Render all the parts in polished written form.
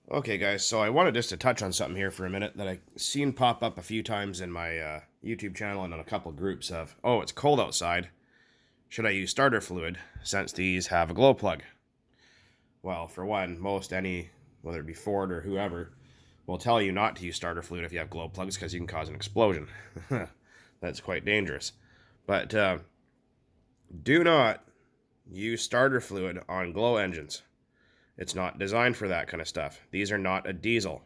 Okay, guys, so I wanted just to touch on something here for a minute that I seen pop up a few times in my YouTube channel and on a couple groups of, oh, it's cold outside. Should I use starter fluid since these have a glow plug? Well, for one, whether it be Ford or whoever, will tell you not to use starter fluid if you have glow plugs because you can cause an explosion. That's quite dangerous. But do not use starter fluid on glow engines. It's not designed for that kind of stuff. These are not a diesel.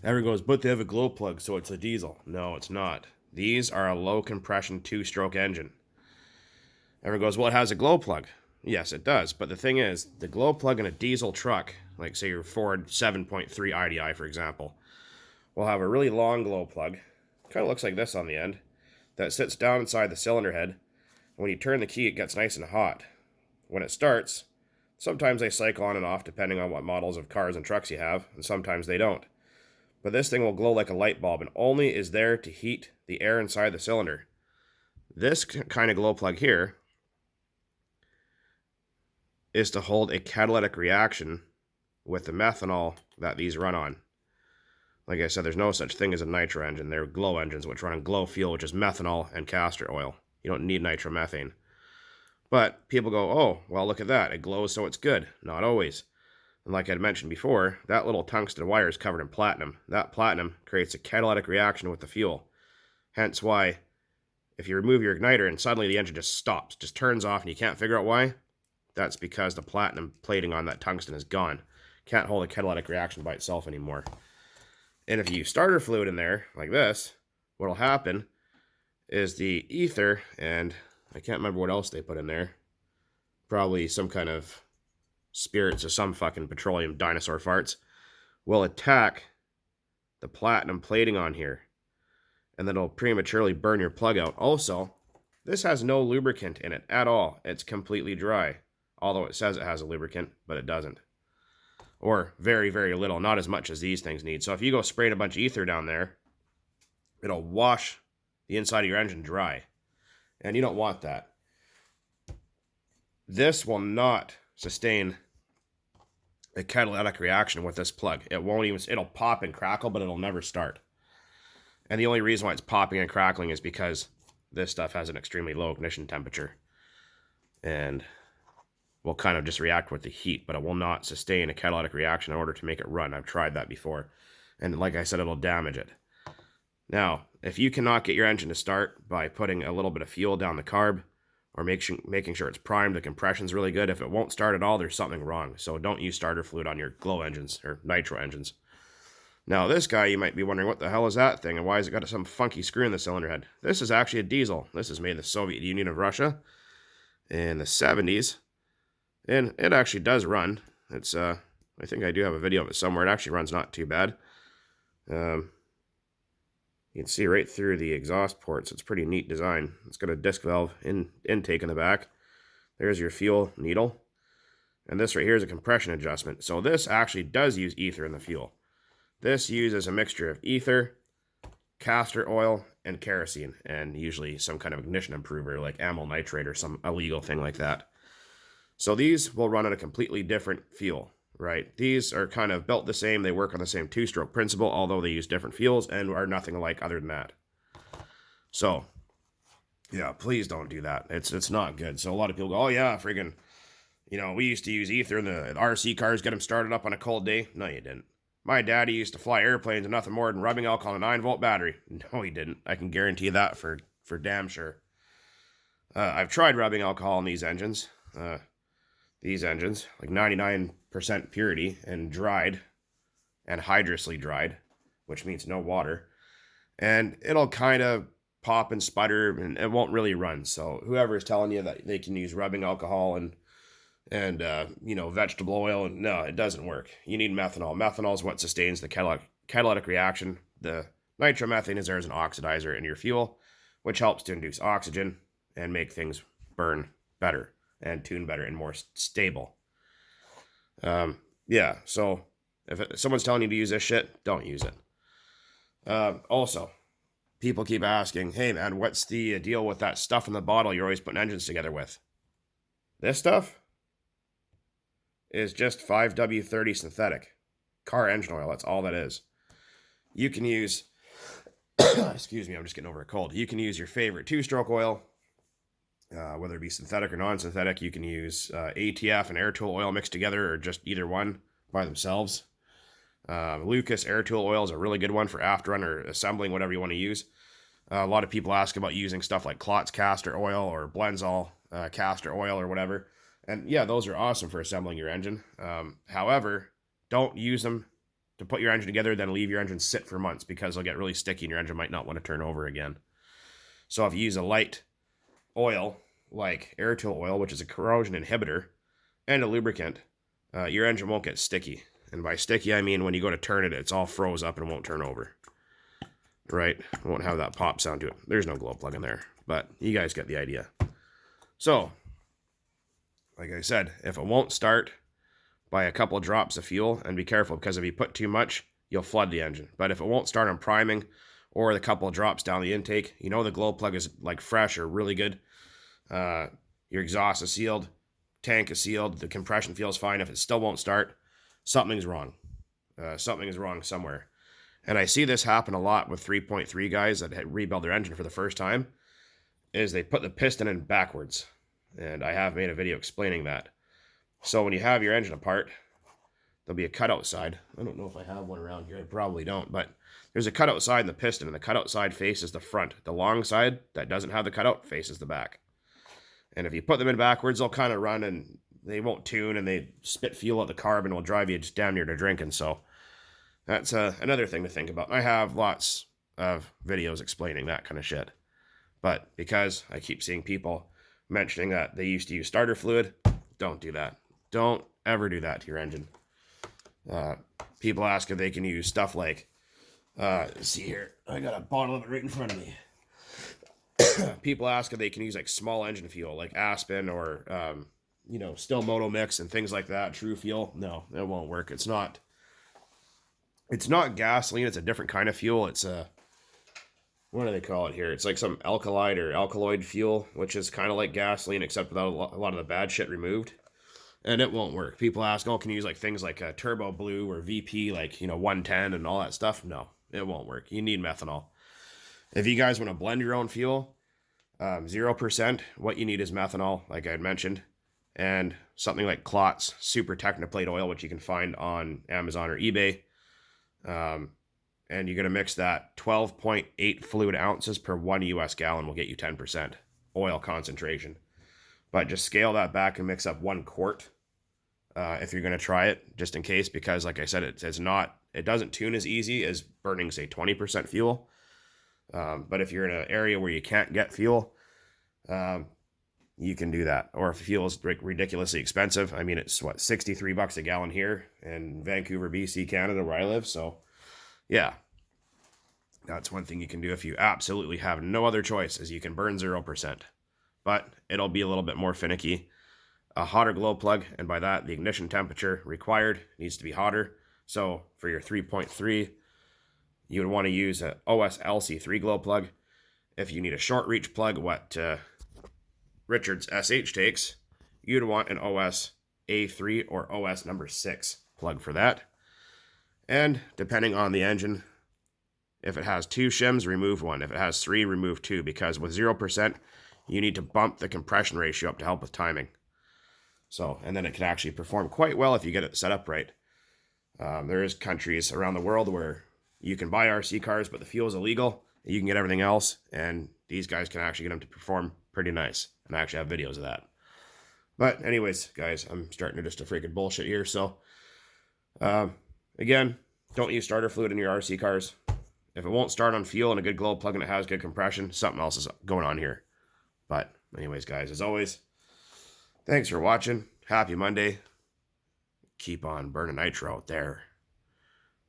Everyone goes, but they have a glow plug, so it's a diesel. No, it's not. These are a low compression two-stroke engine. Everyone goes, well, it has a glow plug. Yes, it does. But the thing is, the glow plug in a diesel truck, like say your Ford 7.3 IDI, for example, will have a really long glow plug. Kind of looks like this on the end, that sits down inside the cylinder head. When you turn the key, it gets nice and hot. When it starts, sometimes they cycle on and off depending on what models of cars and trucks you have, and sometimes they don't. But this thing will glow like a light bulb and only is there to heat the air inside the cylinder. This kind of glow plug here is to hold a catalytic reaction with the methanol that these run on. Like I said, there's no such thing as a nitro engine. They're glow engines, which run on glow fuel, which is methanol and castor oil. You don't need nitromethane. But people go, oh, well, look at that. It glows, so it's good. Not always. And like I'd mentioned before, that little tungsten wire is covered in platinum. That platinum creates a catalytic reaction with the fuel. Hence why, if you remove your igniter and suddenly the engine just stops, just turns off, and you can't figure out why, that's because the platinum plating on that tungsten is gone. Can't hold a catalytic reaction by itself anymore. And if you use starter fluid in there, like this, what'll happen is the ether, and I can't remember what else they put in there. Probably some kind of spirits of some fucking petroleum dinosaur farts, will attack the platinum plating on here. And then it'll prematurely burn your plug out. Also, this has no lubricant in it at all. It's completely dry. Although it says it has a lubricant, but it doesn't. Or very, very little. Not as much as these things need. So if you go spraying a bunch of ether down there, it'll wash the inside of your engine dry. And you don't want that. This will not sustain a catalytic reaction with this plug. It'll pop and crackle, but it'll never start. And the only reason why it's popping and crackling is because this stuff has an extremely low ignition temperature. And will kind of just react with the heat, but it will not sustain a catalytic reaction in order to make it run. I've tried that before. And like I said, it'll damage it. Now, if you cannot get your engine to start by putting a little bit of fuel down the carb, or making sure it's primed, the compression's really good. If it won't start at all, there's something wrong. So don't use starter fluid on your glow engines or nitro engines. Now this guy, you might be wondering, what the hell is that thing and why has it got some funky screw in the cylinder head? This is actually a diesel. This is made in the Soviet Union of Russia in the 70s. And it actually does run. It's I think I do have a video of it somewhere. It actually runs not too bad. You can see right through the exhaust ports. It's a pretty neat design. It's got a disc valve intake in the back. There's your fuel needle. And this right here is a compression adjustment. So this actually does use ether in the fuel. This uses a mixture of ether, castor oil, and kerosene. And usually some kind of ignition improver like amyl nitrate or some illegal thing like that. So these will run on a completely different fuel. Right, these are kind of built the same. They work on the same two-stroke principle, although they use different fuels and are nothing alike other than that. So, yeah, please don't do that. It's not good. So a lot of people go, oh yeah, friggin', we used to use ether in the RC cars, get them started up on a cold day. No, you didn't. My daddy used to fly airplanes with nothing more than rubbing alcohol in a 9-volt battery. No, he didn't. I can guarantee that for damn sure. I've tried rubbing alcohol in these engines. Like 99% purity and dried and hydrously dried, which means no water. And it'll kind of pop and sputter and it won't really run. So whoever is telling you that they can use rubbing alcohol and vegetable oil, and no, it doesn't work. You need methanol. Methanol is what sustains the catalytic reaction. The nitromethane is there as an oxidizer in your fuel, which helps to induce oxygen and make things burn better and tune better and more stable. So if someone's telling you to use this shit, don't use it. Also, people keep asking, hey man, what's the deal with that stuff in the bottle you're always putting engines together with? This stuff is just 5W30 synthetic. car engine oil. That's all that is. You can use, excuse me, I'm just getting over a cold. You can use your favorite two-stroke oil, whether it be synthetic or non-synthetic. You can use ATF and air tool oil mixed together, or just either one by themselves. Lucas air tool oil is a really good one for afterrun or assembling, whatever you want to use. A lot of people ask about using stuff like Klotz castor oil or Blendzall castor oil or whatever. And yeah, those are awesome for assembling your engine. However, don't use them to put your engine together, then leave your engine sit for months, because they'll get really sticky and your engine might not want to turn over again. So if you use a light oil like air tool oil, which is a corrosion inhibitor and a lubricant, your engine won't get sticky. And by sticky, I mean when you go to turn it, it's all froze up and won't turn over. Right? It won't have that pop sound to it. There's no glow plug in there, but you guys get the idea. So, like I said, if it won't start, buy a couple of drops of fuel, and be careful, because if you put too much, you'll flood the engine. But if it won't start on priming, or the couple of drops down the intake, you know the glow plug is like fresh or really good. Your exhaust is sealed, tank is sealed, the compression feels fine. If it still won't start, something's wrong. Something is wrong somewhere. And I see this happen a lot with 3.3 guys that rebuild their engine for the first time, is they put the piston in backwards. And I have made a video explaining that. So when you have your engine apart, there'll be a cutout side. I don't know if I have one around here. I probably don't, but there's a cutout side in the piston, and the cutout side faces the front. The long side that doesn't have the cutout faces the back. And if you put them in backwards, they'll kind of run and they won't tune, and they spit fuel at the carb and will drive you just damn near to drinking. So that's another thing to think about. I have lots of videos explaining that kind of shit. But because I keep seeing people mentioning that they used to use starter fluid, don't do that. Don't ever do that to your engine. People ask if they can use stuff like, see here, I got a bottle of it right in front of me. People ask if they can use like small engine fuel, like Aspen or, Still Moto Mix and things like that, True Fuel. No, it won't work. It's not gasoline. It's a different kind of fuel. It's what do they call it here? It's like some alkaloid or alkaloid fuel, which is kind of like gasoline, except without a lot of the bad shit removed. And it won't work. People ask, can you use like things like Turbo Blue or VP, like, 110 and all that stuff? No, it won't work. You need methanol. If you guys want to blend your own fuel, 0%, what you need is methanol, like I had mentioned, and something like Klotz Super Technoplate oil, which you can find on Amazon or eBay. And you're going to mix that 12.8 fluid ounces per 1 US gallon will get you 10% oil concentration. But just scale that back and mix up 1 quart if you're going to try it, just in case, because like I said, it doesn't tune as easy as burning, say, 20% fuel. But if you're in an area where you can't get fuel, you can do that. Or if fuel is ridiculously expensive, I mean, it's $63 a gallon here in Vancouver, BC, Canada, where I live. So yeah, that's one thing you can do if you absolutely have no other choice, is you can burn 0%. But it'll be a little bit more finicky. A hotter glow plug, and by that, the ignition temperature required needs to be hotter. So for your 3.3, you would want to use an OS LC3 glow plug. If you need a short reach plug, what Richard's SH takes, you'd want an OS A3 or OS number 6 plug for that. And depending on the engine, if it has 2 shims, remove 1. If it has 3, remove 2, because with 0%, you need to bump the compression ratio up to help with timing. So, and then it can actually perform quite well if you get it set up right. There is countries around the world where you can buy RC cars, but the fuel is illegal. You can get everything else, and these guys can actually get them to perform pretty nice. And I actually have videos of that. But anyways, guys, I'm starting to just a freaking bullshit here. So, again, don't use starter fluid in your RC cars. If it won't start on fuel and a good glow plug and it has good compression, something else is going on here. But anyways, guys, as always, thanks for watching. Happy Monday. Keep on burning nitro out there.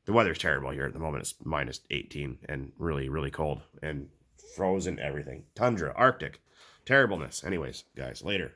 The weather's terrible here at the moment. It's minus 18 and really, really cold and frozen everything. Tundra, Arctic, terribleness. Anyways, guys, later.